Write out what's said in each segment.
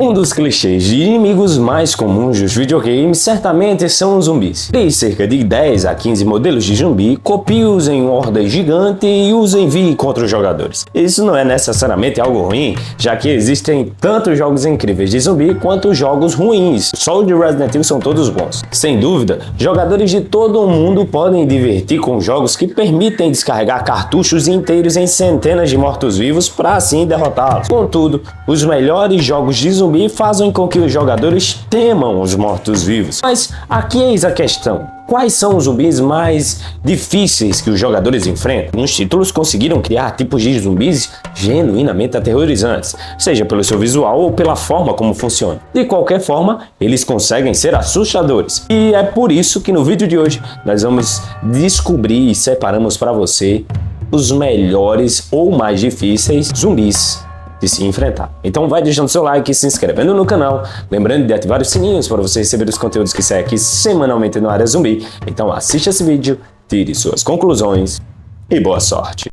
Um dos clichês de inimigos mais comuns dos videogames certamente são os zumbis. Crie cerca de 10 a 15 modelos de zumbi, copie-os em hordas gigantes e os envie contra os jogadores. Isso não é necessariamente algo ruim, já que existem tanto jogos incríveis de zumbi quanto jogos ruins. Só os de Resident Evil são todos bons. Sem dúvida, jogadores de todo o mundo podem divertir com jogos que permitem descarregar cartuchos inteiros em centenas de mortos-vivos para assim derrotá-los. Contudo, os melhores jogos de zumbi fazem com que os jogadores temam os mortos-vivos. Mas aqui eis a questão. Quais são os zumbis mais difíceis que os jogadores enfrentam? Uns títulos conseguiram criar tipos de zumbis genuinamente aterrorizantes, seja pelo seu visual ou pela forma como funciona. De qualquer forma, eles conseguem ser assustadores. E é por isso que no vídeo de hoje nós vamos descobrir e separamos para você os melhores ou mais difíceis zumbis de se enfrentar. Então vai deixando seu like e se inscrevendo no canal, lembrando de ativar os sininhos para você receber os conteúdos que saem aqui semanalmente no Área Zumbi. Então assista esse vídeo, tire suas conclusões e boa sorte!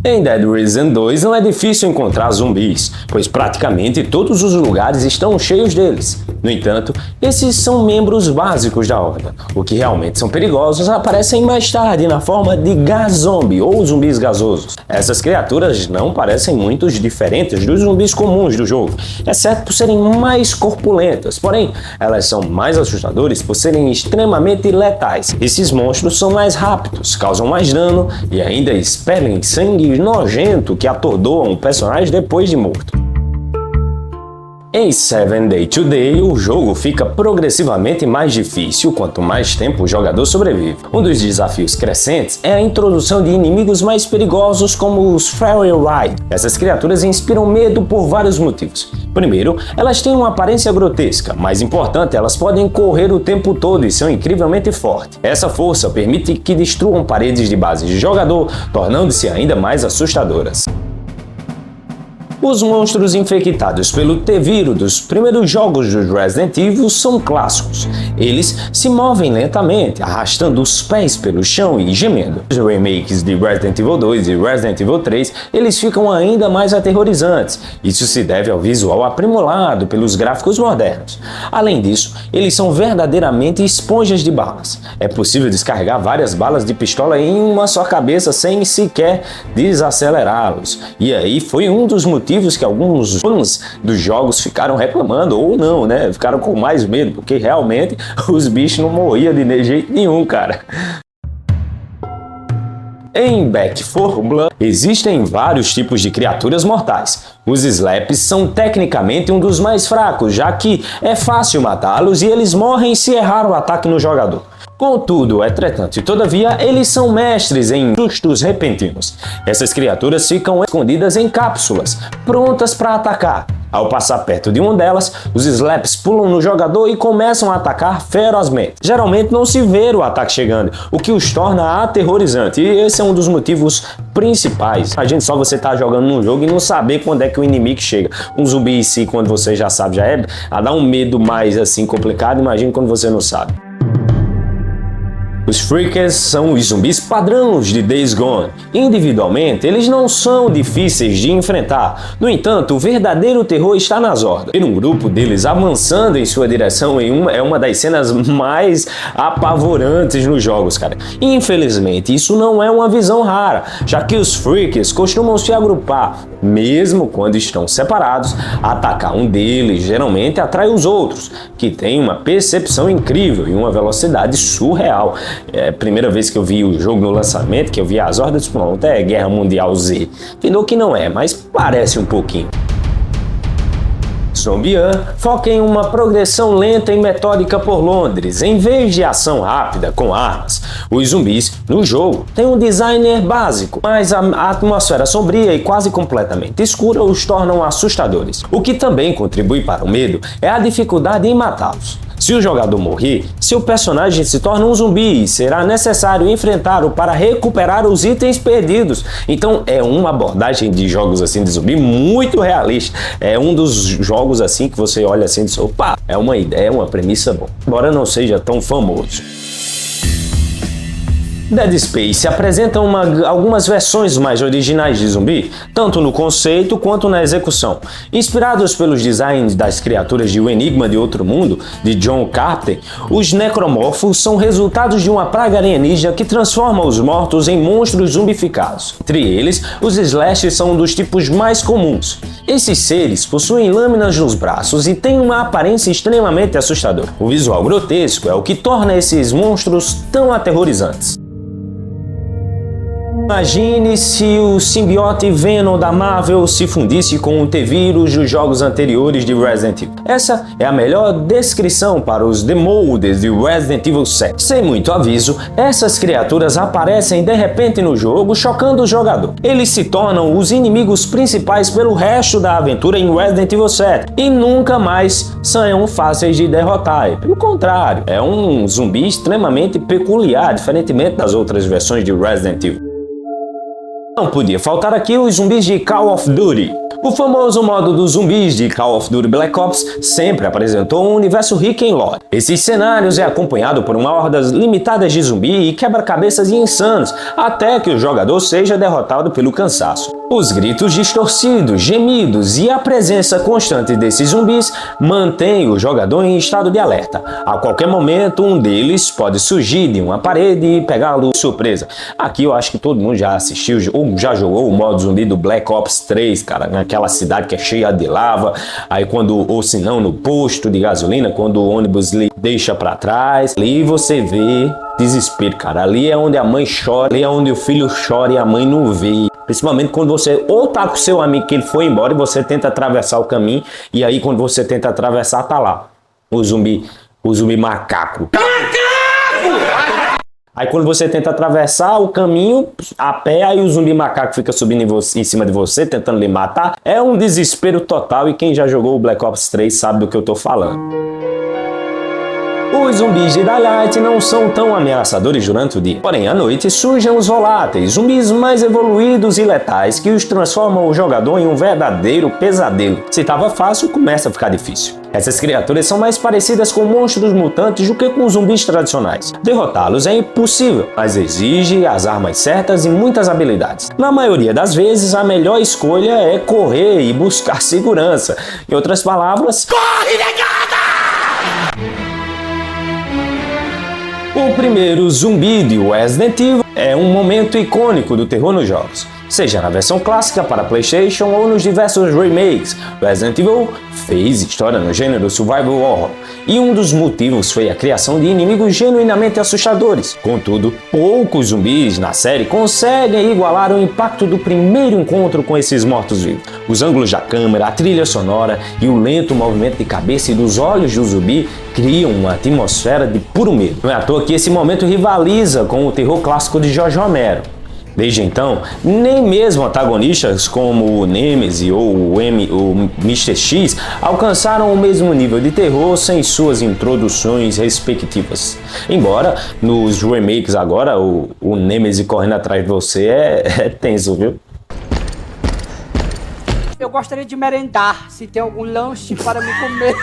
Em Dead Rising 2 não é difícil encontrar zumbis, pois praticamente todos os lugares estão cheios deles. No entanto, esses são membros básicos da horda. O que realmente são perigosos aparecem mais tarde na forma de gás zombie ou zumbis gasosos. Essas criaturas não parecem muito diferentes dos zumbis comuns do jogo, exceto por serem mais corpulentas, porém elas são mais assustadoras por serem extremamente letais. Esses monstros são mais rápidos, causam mais dano e ainda expelem sangue nojento que atordoam o personagem depois de morto. Em 7 Day to Day, o jogo fica progressivamente mais difícil quanto mais tempo o jogador sobrevive. Um dos desafios crescentes é a introdução de inimigos mais perigosos como os Fairy Ride. Essas criaturas inspiram medo por vários motivos. Primeiro, elas têm uma aparência grotesca, mais importante, elas podem correr o tempo todo e são incrivelmente fortes. Essa força permite que destruam paredes de base de jogador, tornando-se ainda mais assustadoras. Os monstros infectados pelo T-Vírus dos primeiros jogos do Resident Evil são clássicos. Eles se movem lentamente, arrastando os pés pelo chão e gemendo. Os remakes de Resident Evil 2 e Resident Evil 3, eles ficam ainda mais aterrorizantes. Isso se deve ao visual aprimorado pelos gráficos modernos. Além disso, eles são verdadeiramente esponjas de balas. É possível descarregar várias balas de pistola em uma só cabeça sem sequer desacelerá-los. E aí foi um dos motivos que alguns fãs dos jogos ficaram reclamando, ou não, né? Ficaram com mais medo, porque realmente os bichos não morriam de jeito nenhum, cara. Em Back 4 Blood, existem vários tipos de criaturas mortais. Os Slaps são tecnicamente um dos mais fracos, já que é fácil matá-los e eles morrem se errar o ataque no jogador. Contudo, entretanto e todavia, eles são mestres em sustos repentinos. Essas criaturas ficam escondidas em cápsulas, prontas para atacar. Ao passar perto de uma delas, os Slaps pulam no jogador e começam a atacar ferozmente. Geralmente não se vê o ataque chegando, o que os torna aterrorizante, e esse é um dos motivos principais. Imagine só você estar jogando num jogo e não saber quando é que o inimigo chega. Um zumbi em si, quando você já sabe, já é a dar um medo mais assim complicado, imagine quando você não sabe. Os Freakers são os zumbis padrões de Days Gone. Individualmente, eles não são difíceis de enfrentar. No entanto, o verdadeiro terror está nas hordas. Ver um grupo deles avançando em sua direção é uma das cenas mais apavorantes nos jogos, cara. Infelizmente, isso não é uma visão rara, já que os Freakers costumam se agrupar, mesmo quando estão separados. Atacar um deles geralmente atrai os outros, que têm uma percepção incrível e uma velocidade surreal. É a primeira vez que eu vi o jogo no lançamento, que eu vi as hordas, pronto, é Guerra Mundial Z. Entendeu que não é, mas parece um pouquinho. Zombian foca em uma progressão lenta e metódica por Londres, em vez de ação rápida com armas. Os zumbis no jogo têm um designer básico, mas a atmosfera sombria e quase completamente escura os tornam assustadores. O que também contribui para o medo é a dificuldade em matá-los. Se o jogador morrer, seu personagem se torna um zumbi e será necessário enfrentá-lo para recuperar os itens perdidos. Então é uma abordagem de jogos assim de zumbi muito realista. É um dos jogos assim que você olha assim e diz, opa, é uma ideia, uma premissa boa, embora não seja tão famoso. Dead Space apresenta algumas versões mais originais de zumbi, tanto no conceito quanto na execução. Inspirados pelos designs das criaturas de O Enigma de Outro Mundo, de John Carpenter, os necromorfos são resultados de uma praga alienígena que transforma os mortos em monstros zumbificados. Entre eles, os slashes são um dos tipos mais comuns. Esses seres possuem lâminas nos braços e têm uma aparência extremamente assustadora. O visual grotesco é o que torna esses monstros tão aterrorizantes. Imagine se o simbiote Venom da Marvel se fundisse com o T-Vírus dos jogos anteriores de Resident Evil. Essa é a melhor descrição para os The Moldes de Resident Evil 7. Sem muito aviso, essas criaturas aparecem de repente no jogo, chocando o jogador. Eles se tornam os inimigos principais pelo resto da aventura em Resident Evil 7 e nunca mais são fáceis de derrotar. Pelo contrário, é um zumbi extremamente peculiar, diferentemente das outras versões de Resident Evil. Não podia faltar aqui os zumbis de Call of Duty. O famoso modo dos zumbis de Call of Duty Black Ops sempre apresentou um universo rico em lore. Esses cenários é acompanhado por uma horda limitada de zumbi e quebra-cabeças insanos, até que o jogador seja derrotado pelo cansaço. Os gritos distorcidos, gemidos e a presença constante desses zumbis mantém o jogador em estado de alerta. A qualquer momento, um deles pode surgir de uma parede e pegá-lo de surpresa. Aqui eu acho que todo mundo já assistiu ou já jogou o modo zumbi do Black Ops 3, cara, naquela cidade que é cheia de lava, aí ou se não no posto de gasolina, quando o ônibus lhe deixa pra trás, ali você vê desespero, cara. Ali é onde a mãe chora, ali é onde o filho chora e a mãe não vê. Principalmente quando você ou tá com seu amigo que ele foi embora e você tenta atravessar o caminho, e aí quando você tenta atravessar, tá lá o zumbi macaco. Aí quando você tenta atravessar o caminho a pé, aí o zumbi macaco fica subindo em cima de você, tentando lhe matar. É um desespero total e quem já jogou o Black Ops 3 sabe do que eu tô falando. Os zumbis de Daylight não são tão ameaçadores durante o dia. Porém, à noite surgem os voláteis, zumbis mais evoluídos e letais que os transformam o jogador em um verdadeiro pesadelo. Se tava fácil, começa a ficar difícil. Essas criaturas são mais parecidas com monstros mutantes do que com zumbis tradicionais. Derrotá-los é impossível, mas exige as armas certas e muitas habilidades. Na maioria das vezes, a melhor escolha é correr e buscar segurança. Em outras palavras, corre, negada! O primeiro zumbi de Resident Evil é um momento icônico do terror nos jogos. Seja na versão clássica para PlayStation ou nos diversos remakes, Resident Evil fez história no gênero survival horror, e um dos motivos foi a criação de inimigos genuinamente assustadores. Contudo, poucos zumbis na série conseguem igualar o impacto do primeiro encontro com esses mortos-vivos. Os ângulos da câmera, a trilha sonora e o lento movimento de cabeça e dos olhos do zumbi criam uma atmosfera de puro medo. Não é à toa que esse momento rivaliza com o terror clássico de Jorge Romero. Desde então, nem mesmo antagonistas como o Nemesis ou o Mr. X alcançaram o mesmo nível de terror sem suas introduções respectivas. Embora, nos remakes agora, o Nemesis correndo atrás de você é tenso, viu? Eu gostaria de merendar, se tem algum lanche para me comer.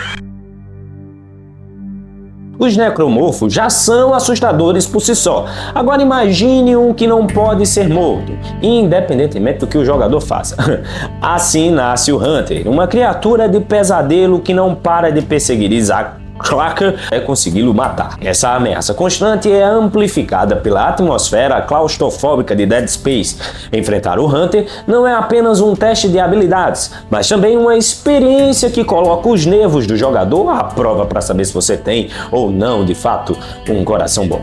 Os necromorfos já são assustadores por si só. Agora imagine um que não pode ser morto, independentemente do que o jogador faça. Assim nasce o Hunter, uma criatura de pesadelo que não para de perseguir Isaac Clarke é consegui-lo matar. Essa ameaça constante é amplificada pela atmosfera claustrofóbica de Dead Space. Enfrentar o Hunter não é apenas um teste de habilidades, mas também uma experiência que coloca os nervos do jogador à prova para saber se você tem ou não, de fato, um coração bom.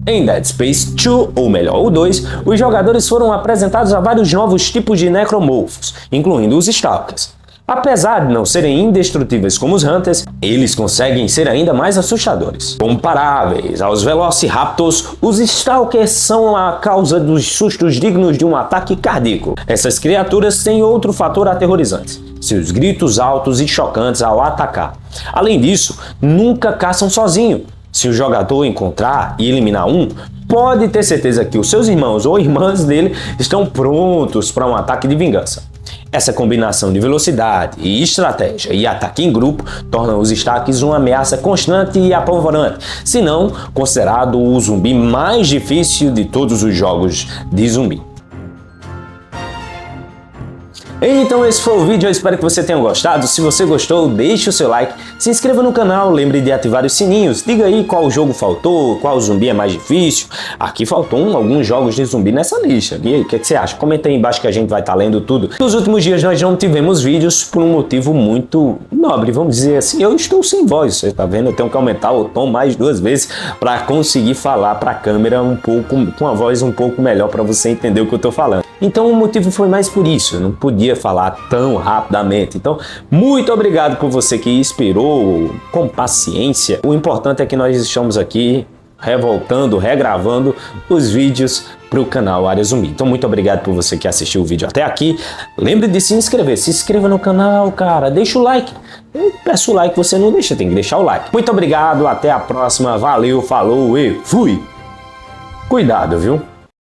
Em Dead Space 2, ou melhor, o 2, os jogadores foram apresentados a vários novos tipos de necromorfos, incluindo os Stalkers. Apesar de não serem indestrutíveis como os Hunters, eles conseguem ser ainda mais assustadores. Comparáveis aos Velociraptors, os Stalkers são a causa dos sustos dignos de um ataque cardíaco. Essas criaturas têm outro fator aterrorizante: seus gritos altos e chocantes ao atacar. Além disso, nunca caçam sozinho. Se o jogador encontrar e eliminar um, pode ter certeza que os seus irmãos ou irmãs dele estão prontos para um ataque de vingança. Essa combinação de velocidade e estratégia e ataque em grupo torna os Starks uma ameaça constante e apavorante, se não considerado o zumbi mais difícil de todos os jogos de zumbi. Então esse foi o vídeo, eu espero que você tenha gostado. Se você gostou, deixe o seu like, se inscreva no canal, lembre de ativar os sininhos, diga aí qual jogo faltou, qual zumbi é mais difícil. Aqui faltou alguns jogos de zumbi nessa lista. E aí, o que você acha? Comenta aí embaixo que a gente vai estar lendo tudo. Nos últimos dias nós não tivemos vídeos por um motivo muito nobre, vamos dizer assim. Eu estou sem voz, você está vendo? Eu tenho que aumentar o tom mais 2 vezes para conseguir falar para a câmera um pouco, com a voz um pouco melhor para você entender o que eu estou falando. Então o motivo foi mais por isso, eu não podia falar tão rapidamente. Então, muito obrigado por você que esperou com paciência. O importante é que nós estamos aqui revoltando, regravando os vídeos para o canal Área Zumbi. Então, muito obrigado por você que assistiu o vídeo até aqui. Lembre de se inscrever, se inscreva no canal, cara, deixa o like. Eu peço o like, você não deixa, tem que deixar o like. Muito obrigado, até a próxima, valeu, falou e fui! Cuidado, viu?